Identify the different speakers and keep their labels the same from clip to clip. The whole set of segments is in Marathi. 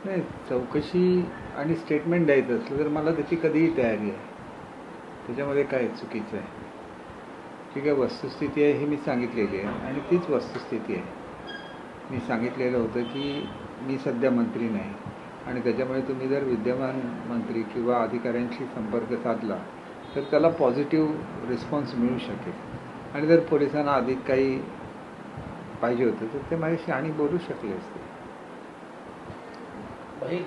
Speaker 1: नाही, चौकशी आणि स्टेटमेंट द्यायचं असलं तर मला त्याची कधीही तयारी आहे. त्याच्यामध्ये काय चुकीचं आहे? ठीक आहे, वस्तुस्थिती आहे ही मी सांगितलेली आहे आणि तीच वस्तुस्थिती आहे. मी सांगितलेलं होतं की मी सध्या मंत्री नाही आणि त्याच्यामुळे तुम्ही जर विद्यमान मंत्री किंवा अधिकाऱ्यांशी संपर्क साधला तर त्याला पॉझिटिव्ह रिस्पॉन्स मिळू शकेल. आणि जर पोलिसांना अधिक काही पाहिजे होतं तर ते माझ्याशी आणि बोलू शकले असते.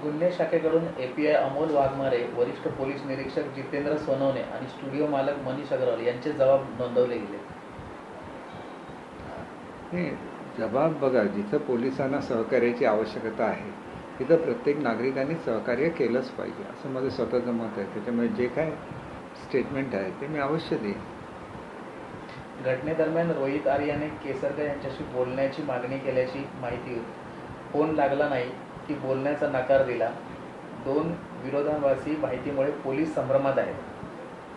Speaker 2: गुन्हे शाखेकडून API अमोल वाघमारे, वरिष्ठ पोलीस निरीक्षक जितेंद्र सोनवणे आणि स्टुडिओ मालक मनीष अग्रवाल यांचे जबाब नोंदवले गेले.
Speaker 1: जबाब बघा, जिथं पोलिसांना सहकार्याची आवश्यकता आहे तिथं प्रत्येक नागरिकांनी सहकार्य केलंच पाहिजे असं माझं स्वतःचं मत आहे. त्याच्यामुळे जे काय स्टेटमेंट आहे ते मी अवश्य देईन.
Speaker 2: घटनेदरम्यान रोहित आर्याने केसरकर यांच्याशी बोलण्याची मागणी केल्याची माहिती होती. फोन लागला नाही की बोलण्याचा नकार दिला. दोन विरोधाभासी माहितीमुळे पोलीस संभ्रमात आहेत.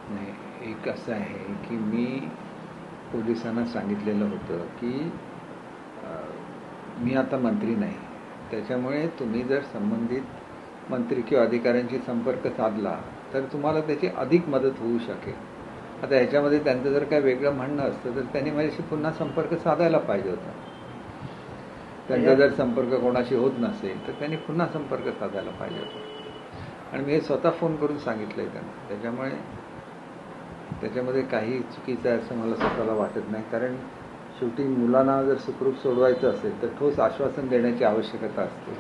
Speaker 1: नाही, एक असं आहे की मी पोलिसांना सांगितलेलं होतं की मी आता मंत्री नाही, त्याच्यामुळे तुम्ही जर संबंधित मंत्री किंवा अधिकाऱ्यांशी संपर्क साधला तर तुम्हाला त्याची अधिक मदत होऊ शकेल. आता ह्याच्यामध्ये त्यांचं जर काय वेगळं म्हणणं असतं तर त्यांनी माझ्याशी पुन्हा संपर्क साधायला पाहिजे होता. त्यांचा जर संपर्क कोणाशी होत नसेल तर त्यांनी पुन्हा संपर्क साधायला पाहिजे होता आणि मी हे स्वतः फोन करून सांगितलं आहे त्यांना. त्याच्यामुळे त्याच्यामध्ये काही चुकीचं आहे असं मला स्वतःला वाटत नाही. कारण शेवटी मुलांना जर सुखरूप सोडवायचं असेल तर ठोस आश्वासन देण्याची आवश्यकता असते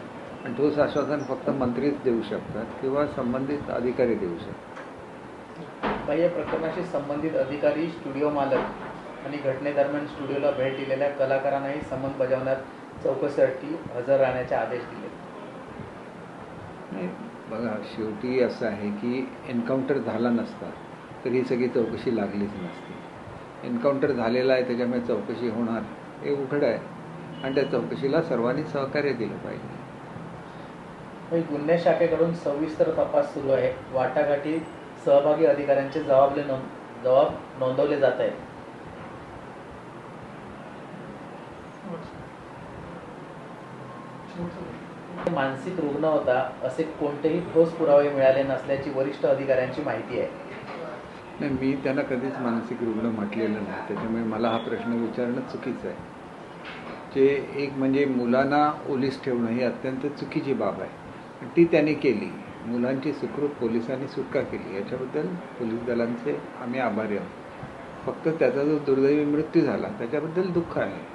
Speaker 1: आणि ठोस आश्वासन फक्त मंत्रीच देऊ शकतात किंवा संबंधित अधिकारी देऊ शकतात.
Speaker 2: या प्रकरणाशी संबंधित अधिकारी, स्टुडिओ मालक आणि घटनेदरम्यान स्टुडिओला भेट दिलेल्या कलाकारांनाही समन्स बजावण्यात चौकशीसाठी हजर राहण्याचे आदेश दिले.
Speaker 1: नाही बघा, शेवटी असं आहे की एन्काउंटर झाला नसता तर ही सगळी चौकशी लागलीच नसती. एन्काउंटर झालेला आहे त्याच्यामुळे चौकशी होणार हे उघड आहे आणि त्या चौकशीला सर्वांनी सहकार्य दिलं पाहिजे.
Speaker 2: गुन्हे शाखेकडून सविस्तर तपास सुरू आहे. वाटाघाटी सहभागी अधिकाऱ्यांचे जबाब नोंदवले जात आहेत. मानसिक रुग्ण होता असे कोणतेही ठोस पुरावे मिळाले नसल्याची वरिष्ठ अधिकाऱ्यांची माहिती आहे.
Speaker 1: नाही, मी त्यांना कधीच मानसिक रुग्ण म्हटलेलं नाही, त्याच्यामुळे मला हा प्रश्न विचारणं चुकीचं आहे. जे एक म्हणजे मुलांना ओलीस ठेवणं ही अत्यंत चुकीची बाब आहे. ती त्यांनी केली, मुलांची सुखरूप पोलिसांनी सुटका केली, याच्याबद्दल पोलीस दलांचे आम्ही आभारी आहोत. फक्त त्याचा जो दुर्दैवी मृत्यू झाला त्याच्याबद्दल दुःख आहे.